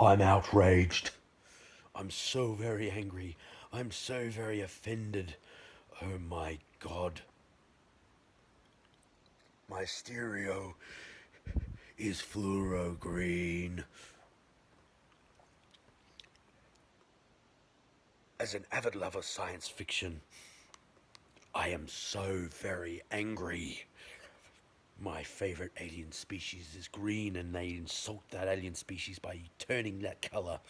I'm outraged. I'm so very angry. I'm so very offended. Oh my god. My stereo is fluoro green. As an avid lover of science fiction, I am so very angry. My favorite alien species is green, and they insult that alien species by turning that color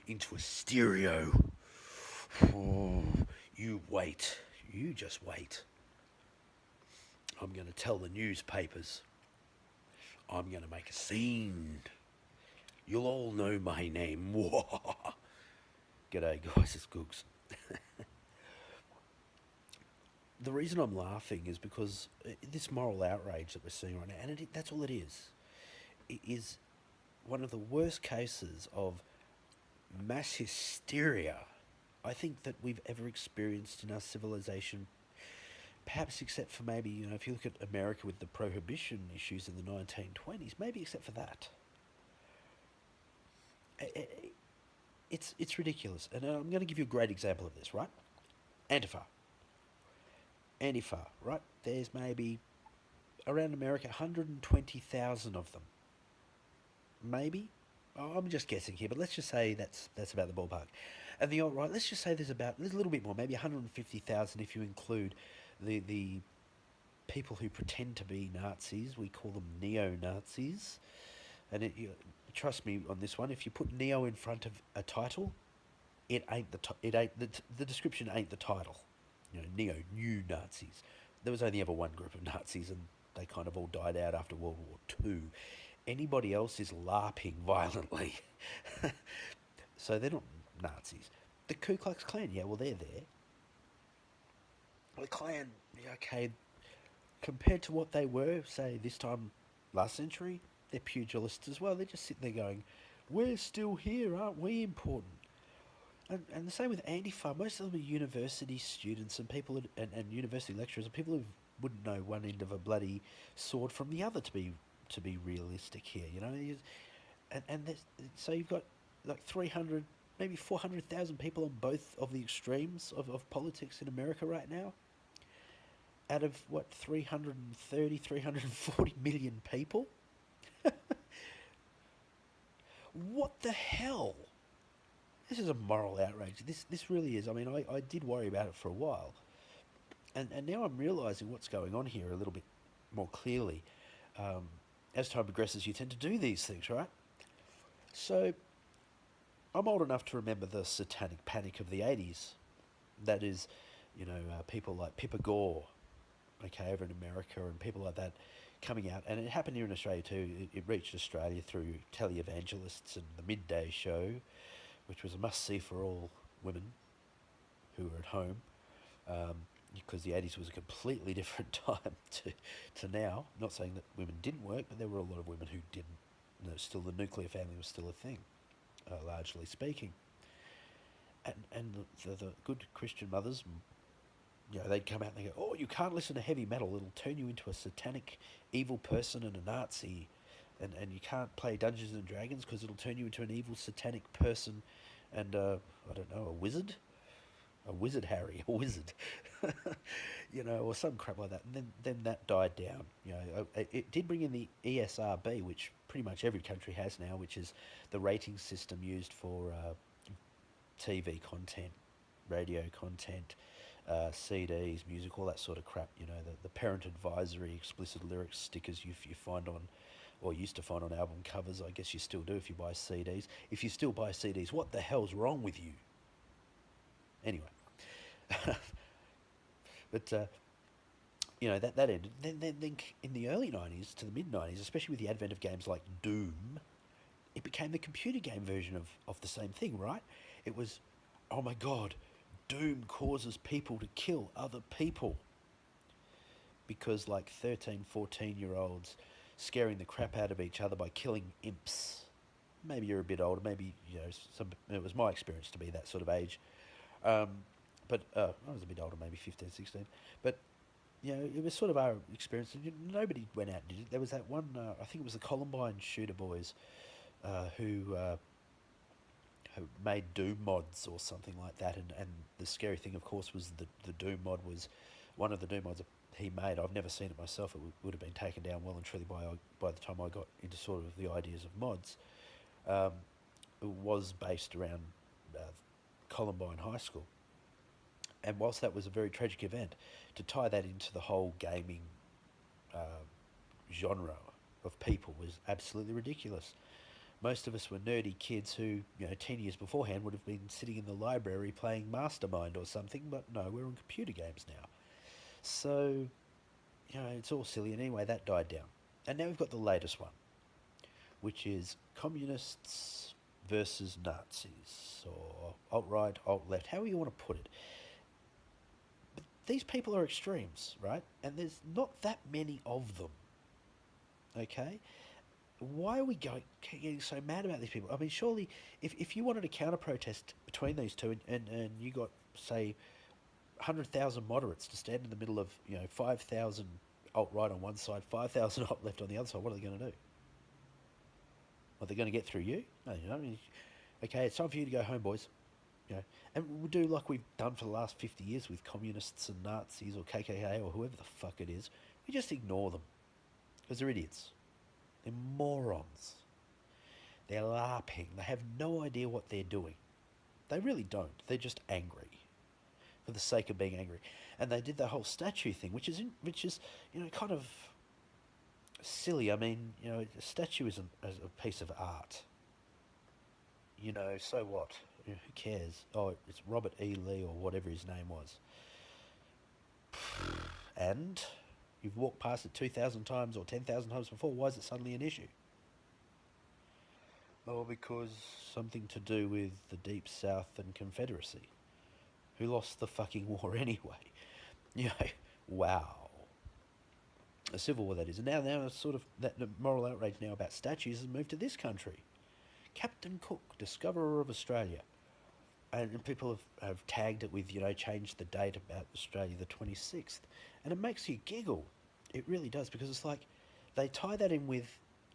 into a stereo. Oh, you wait. You just wait. I'm going to tell the newspapers. I'm going to make a scene. You'll all know my name. G'day, guys, it's Googs. The reason I'm laughing is because this moral outrage that we're seeing right now, and that's all it is one of the worst cases of mass hysteria I think that we've ever experienced in our civilization. Perhaps except for maybe, if you look at America with the prohibition issues in the 1920s, maybe except for that. It's ridiculous. And I'm going to give you a great example of this, right? Antifa. Antifa, right? There's maybe around America 120,000 of them. Maybe. Oh, I'm just guessing here, but let's just say that's about the ballpark. And the alt-right, let's just say there's a little bit more, maybe 150,000 if you include the people who pretend to be Nazis. We call them neo-Nazis. And trust me on this one, if you put neo in front of a title, the description ain't the title. New Nazis. There was only ever one group of Nazis, and they kind of all died out after World War II. Anybody else is larping violently. So they're not Nazis. The Ku Klux Klan, yeah, well, they're there. The Klan, yeah, okay, compared to what they were, say, this time last century, they're pugilists as well. They're just sitting there going, we're still here, aren't we important? And the same with Antifa. Most of them are university students and people and university lecturers and people who wouldn't know one end of a bloody sword from the other, to be realistic here, so you've got like 300, maybe 400,000 people on both of the extremes of politics in America right now. Out of what, 330, 340 million people? What the hell? This is a moral outrage. This really is. I mean, I did worry about it for a while. And now I'm realising what's going on here a little bit more clearly. As time progresses, you tend to do these things, right? So, I'm old enough to remember the satanic panic of the 80s. That is, people like Pippa Gore, okay, over in America, and people like that coming out. And it happened here in Australia too. It reached Australia through televangelists and the midday show, which was a must-see for all women who were at home, because the 80s was a completely different time to now. Not saying that women didn't work, but there were a lot of women who didn't. Still the nuclear family was still a thing, largely speaking. And the good Christian mothers, they'd come out and they go, oh, you can't listen to heavy metal. It'll turn you into a satanic, evil person and a Nazi. And you can't play Dungeons and Dragons because it'll turn you into an evil satanic person and, I don't know, a wizard? A wizard, Harry, a wizard. Or some crap like that. And then that died down. It did bring in the ESRB, which pretty much every country has now, which is the rating system used for TV content, radio content, CDs, music, all that sort of crap. The parent advisory, explicit lyrics stickers you find on, or used to find on album covers. I guess you still do if you buy CDs. If you still buy CDs, what the hell's wrong with you? Anyway, but that ended. Then in the early '90s to the mid '90s, especially with the advent of games like Doom, it became the computer game version of the same thing, right? It was, oh my god, Doom causes people to kill other people because like 13, 14-year-olds scaring the crap out of each other by killing imps. Maybe you're a bit older. Maybe it was my experience to be that sort of age. But I was a bit older, maybe 15, 16. But it was sort of our experience. Nobody went out and did it. There was that one. I think it was the Columbine shooter boys. who made Doom mods or something like that. And the scary thing, of course, was the Doom mod was one of the Doom mods he made. I've never seen it myself. It would have been taken down well and truly by the time I got into sort of the ideas of mods. Um, it was based around uh, Columbine High School. And whilst that was a very tragic event, to tie that into the whole gaming uh, genre of people was absolutely ridiculous. Most of us were nerdy kids who, 10 years beforehand would have been sitting in the library playing Mastermind or something, but no, we're on computer games now. So, it's all silly. And anyway, that died down. And now we've got the latest one, which is communists versus Nazis, or alt-right, alt-left, however you want to put it. But these people are extremes, right? And there's not that many of them, okay? Why are we getting so mad about these people? I mean, surely, if you wanted a counter protest between these two, and you got, say, 100,000 moderates to stand in the middle of 5,000 alt right on one side, 5,000 alt left on the other side, what are they going to do? Are they going to get through you? No, okay, it's time for you to go home, boys. And we'll do like we've done for the last 50 years with communists and Nazis or KKK or whoever the fuck it is. We just ignore them because they're idiots. They're morons. They're larping. They have no idea what they're doing. They really don't. They're just angry for the sake of being angry. And they did the whole statue thing, which is kind of silly. I mean, a statue is a piece of art. So what? Who cares? Oh, it's Robert E. Lee or whatever his name was. And you've walked past it 2,000 times or 10,000 times before. Why is it suddenly an issue? Oh, because something to do with the Deep South and Confederacy, who lost the fucking war anyway. You know, wow. A civil war, that is. And now sort of that the moral outrage now about statues has moved to this country. Captain Cook, discoverer of Australia. And people have tagged it with, changed the date about Australia the 26th. And it makes you giggle. It really does, because it's like they tie that in with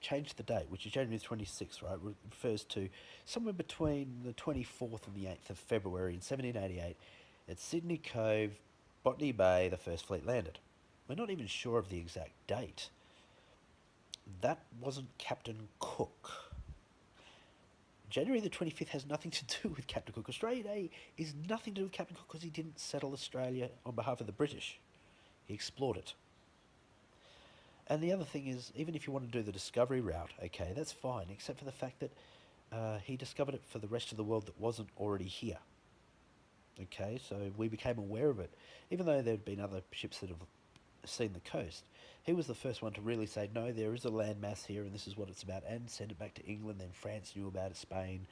change the date, which is January the 26th, right? It refers to somewhere between the 24th and the 8th of February in 1788 at Sydney Cove, Botany Bay, the First Fleet landed. We're not even sure of the exact date. That wasn't Captain Cook. January the 25th has nothing to do with Captain Cook. Australia Day is nothing to do with Captain Cook because he didn't settle Australia on behalf of the British. He explored it. And the other thing is, even if you want to do the discovery route, okay, that's fine, except for the fact that he discovered it for the rest of the world that wasn't already here. Okay, so we became aware of it, even though there had been other ships that have seen the coast. He was the first one to really say, no, there is a landmass here and this is what it's about, and send it back to England. Then France knew about it, Spain,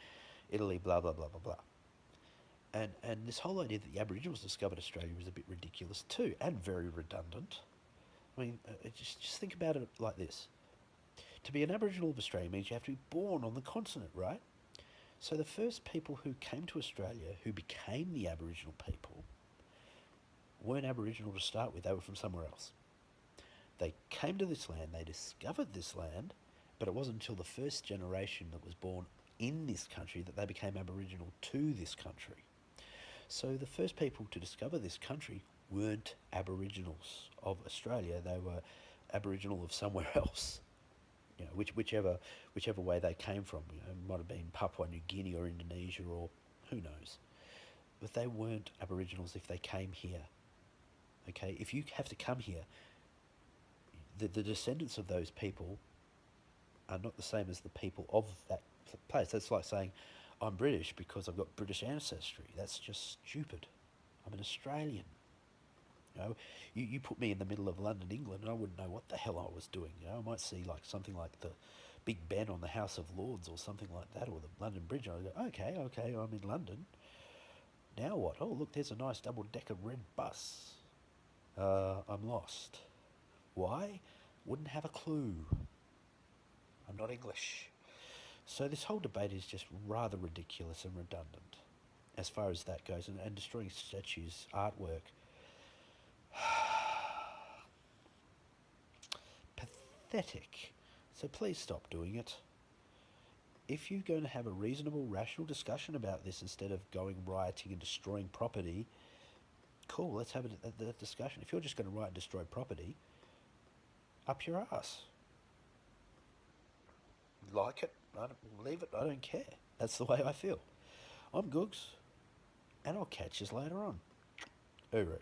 Italy, blah, blah, blah, blah, blah. And this whole idea that the Aboriginals discovered Australia is a bit ridiculous too, and very redundant. I mean, just think about it like this. To be an Aboriginal of Australia means you have to be born on the continent, right? So the first people who came to Australia, who became the Aboriginal people, weren't Aboriginal to start with. They were from somewhere else. They came to this land, they discovered this land, but it wasn't until the first generation that was born in this country that they became Aboriginal to this country. So the first people to discover this country weren't Aboriginals of Australia. They were Aboriginal of somewhere else. Whichever way they came from. It might have been Papua New Guinea or Indonesia or who knows. But they weren't Aboriginals if they came here. Okay, if you have to come here, the descendants of those people are not the same as the people of that place. That's like saying, I'm British because I've got British ancestry. That's just stupid. I'm an Australian. You put me in the middle of London, England, and I wouldn't know what the hell I was doing. I might see like something like the Big Ben on the House of Lords or something like that, or the London Bridge. And I go, okay, I'm in London. Now what? Oh, look, there's a nice double-decker red bus. I'm lost. Why? Wouldn't have a clue. I'm not English. So this whole debate is just rather ridiculous and redundant as far as that goes, and destroying statues, artwork. Pathetic. So please stop doing it. if you're going to have a reasonable, rational discussion about this instead of going rioting and destroying property, cool, let's have a discussion. If you're just going to riot and destroy property, up your ass. Like it, I don't, leave it, I don't care. That's the way I feel. I'm Googs, and I'll catch you later on. Uru.